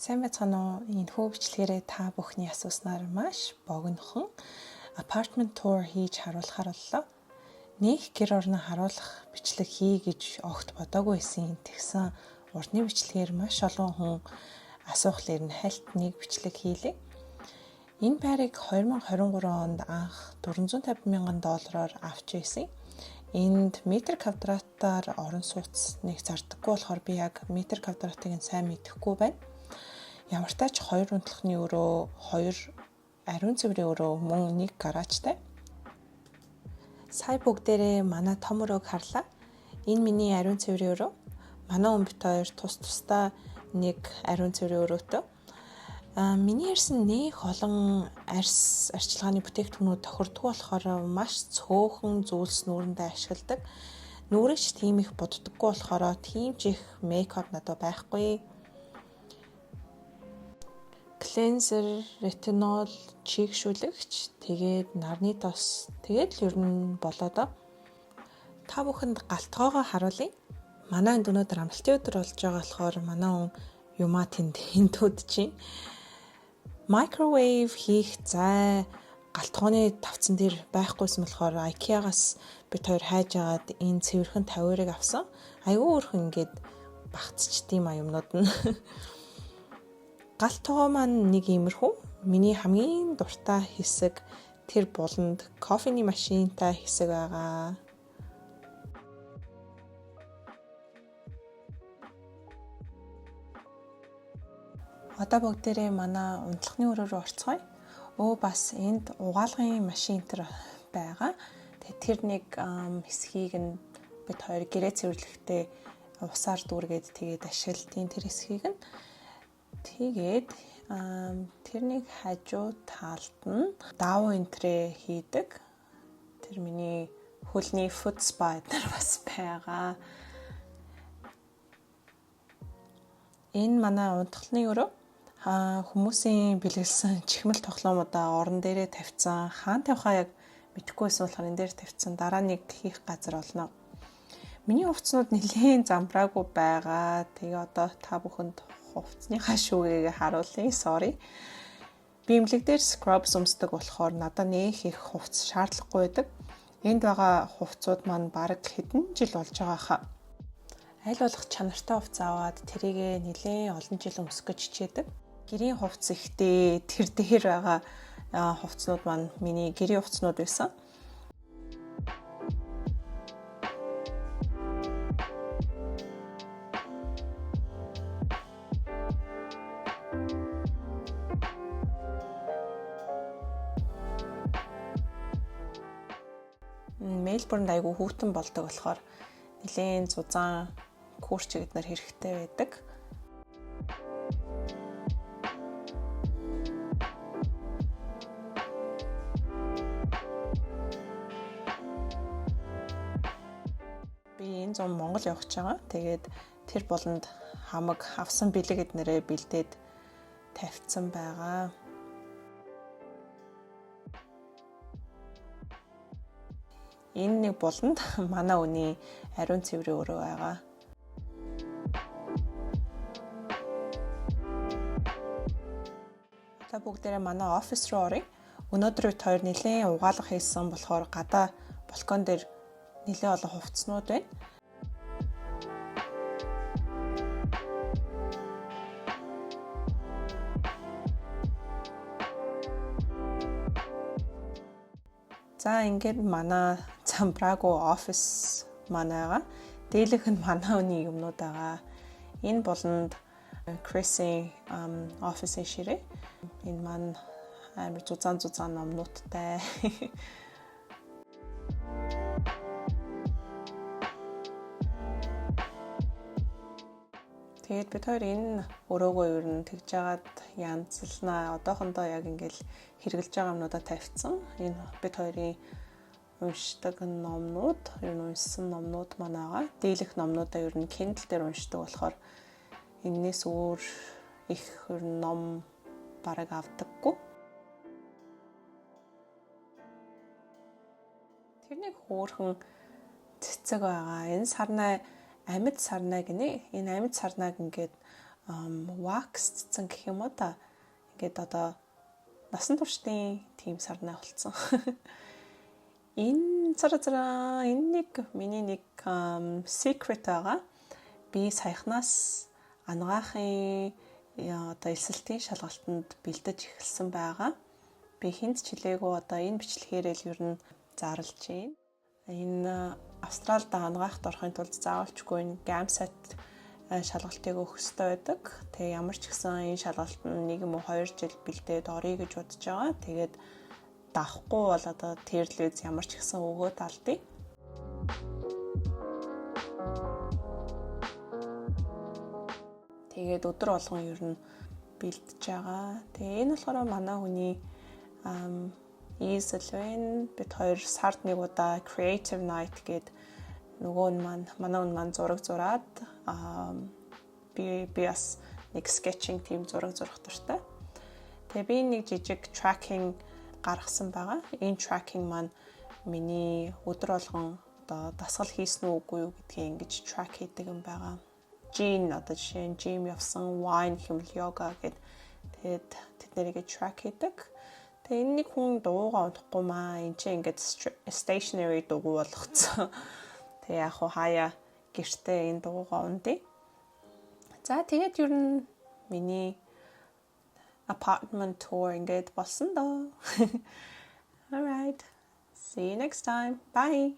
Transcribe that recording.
Сайн байцгаана уу? Энэхүү бичлэгээрээ та бүхний асууснаар маш богинохон apartment tour хийж харуулахаар боллоо. Нэг гэр орноо харуулах бичлэг хий гэж огт бодоогүй байсан. Тэгсэн урдны бичлэгээр маш олон хүн асуухлаар нь хальт нэг бичлэг хийлээ. Энэ байрыг 2023 онд анх $450,000 авч байсан. Энд метр квадратаар орон сууц нэг зардаггүй болохоор би яг метр квадратыг нь сайн мэдэхгүй байна. Ямар ч тач 2 унтлахны өрөө, 2 ариун цэврийн өрөө, мөн нэг гаражтай. Сая бүгдээрээ манай том өрөөг харлаа. Энэ миний ариун цэврийн өрөө. Манай хүн бит хоёр тус тусдаа нэг ариун цэврийн өрөөтэй. Миний ярьсан нэг олон арчилгааны бүтээгдэхүүнүүд тохирдгүй болохоор маш цөөхөн зүйлс нүүрэндээ ашигладаг. Нүрэгч тийм их буддаггүй болохоор тийм ч их мейкап надад байхгүй. Cleanser, ретинол, чийгшүүлэгч, тэгээд нарны тос, тэгээд л ер нь болоо доо. Та бүхэнд галтгоогоо харуулъя. Манай энд өнөөдөр амралтын өдөр болж байгаа болохоор манай хүн юмаа тэнд хинтүүд чинь. Microwave хийх зай галтгооны тавцан дээр байхгүйсэн болохоор IKEA-гаас бид хоёр хайж агаад энэ цэвэрхэн тавиурыг авсан. Айгүй өөрхөн ингээд багцчдığım юмнууд нь. Галтгоо маань нэг иймэрхүү. Миний хамгийн дуртай хэсэг тэр буланд кофений машинтай хэсэг байгаа. Одоо бүгдээрээ манай унтлахны өрөө рүү орцгоё. Бас энд угаалгын машин тэр байгаа. Тэр нэг хэсгийг нь бид хоёр гэрээ цэвэрлэхдээ усаар дүүргээд тэгээд ашиглалтын тэр хэсгийг нь тэгээд тэрнийг хажуу талд нь дав энтрэ хийдэг. Тэр миний хөлний foot spa дээр бас байгаа. Энэ манай унтгалны өрөө хүмүүсийн бэлгэлсэн чихмэл тоглоомудаа орон дээрээ тавьсан. Хаан тавихаа яг мэдэхгүйсэн болохоор энэ дээр тавьсан. Дараа нэг хийх газар олно. Миний хувцснууд нэлийн замбраагүй байгаа. Тэгээ одоо та бүхэнд хувцсныхаа шүүгээ харуулъя. Sorry. Би эмнэлэг дээр scrubs өмсдөг болохоор надад нэх их хувцс шаардлагагүй байдаг. Энд байгаа хувцсууд маань бараг хэдэн жил болж байгаа хаа. Аль болох чанартай хувцас аваад тэрийгэ нэлээд олон жил өмсөх гэж хичээдэг. Гэрийн хувцс ихтэй тэр дээр байгаа хувцснууд маань миний гэрийн хувцснууд байсан. Мельбурнд айгүй хүүтэн болдог болохоор нэлээд зузаан курч гэднэр хэрэгтэй байдаг. Би энэ зам Монгол явах гэж байгаа. Тэгээд тэр болонд хамаг авсан бэлэг эднэрээ бэлдээд тавьсан байгаа. Энэ нэг болонд манай үний ариун цэврийн өрөө байгаа. Та бүгдээрээ манай офис руу оръё. Өнөөдөр бид хоёр нэлээд угаалга хийсэн болохоор гадаа балкон дээр нэлээд олон хувцснууд байна. За ингээд манай замбраагүй офис манайгаа дийлэх нь манай хүний юмнууд байгаа. Энэ болонд Chris-ийн офисын ширээ. Энэ маань амар зузаан номнуудтай. Тэгээд бид хоёр энэ өрөөгөө ер нь тэгж жагаад янзлнаа. Одоохондоо яг ингээл хэрэгжилж байгаа юмнуудаа тавьчихсан. Энэ бид хоёрын уншдаг номнууд, ер нь уншсан номнууд манайгаа. Дийлэх номнуудаа ер нь Kindle дээр уншдаг болохоор энэс өөр их ер нь ном бараг авдаггүй. Тэр нэг хөөрхөн цэцэг байгаа. Энэ сарнай амьд сарнай гинэ. Энэ амьд сарнайг ингээд waxцсан гэх юм уу та. Ингээд одоо насан туршдын тийм сарнай болсон. Энэ нэг миний нэг secret байгаа. Би саяхнаас анагаахын одоо элсэлтийн шалгалтанд бэлдэж эхэлсэн байгаа. Би хүнд ч хэлээгүй одоо энэ бичлэгээр л ер нь зарлж байна. Энэ Австралид анагаахт орохын тулд заавалчгүй энэ GAMSAT шалгалтыг өгөх хэрэгтэй байдаг. Тэгээ ямар ч гэсэн энэ шалгалт нь 1 юм уу 2 жил бэлдээд орё гэж бодож байгаа. Тэгээд давахгүй бол одоо тэрлүүз ямар ч гэсэн өгөөд алдъя. Тэгээд өдөр болгон ер нь бэлдэж байгаа. Тэгээ энэ болохоор манай хүний Easelвэн бид хоёр сард нэг удаа Creative Night гээд нөгөө нь манай хүн зураг зураад би бас нэг sketching team зураг зурах дуртай. Тэгээ би нэг жижиг tracking гаргасан байгаа. Энэ tracking маань миний өдөр болгон одоо дасгал хийсэн үгүй юу гэдгийг ингэж track хийдэг юм байгаа. Gym одоо жишээ нь gym явсан, wine хэмэл yoga гэд тэгээд тэд нэрийг track хийдэг. Тэгээ энэ нэг хүн дуугаа унахгүй маа. Энд чинь ингээд stationary дуу болгоцсон. Тэгээ яг хаяа гэртээ энэ дуугаа ундий. За тэгээд ер нь миний apartment tour ингээд болсон доо. All right. See you next time. Bye.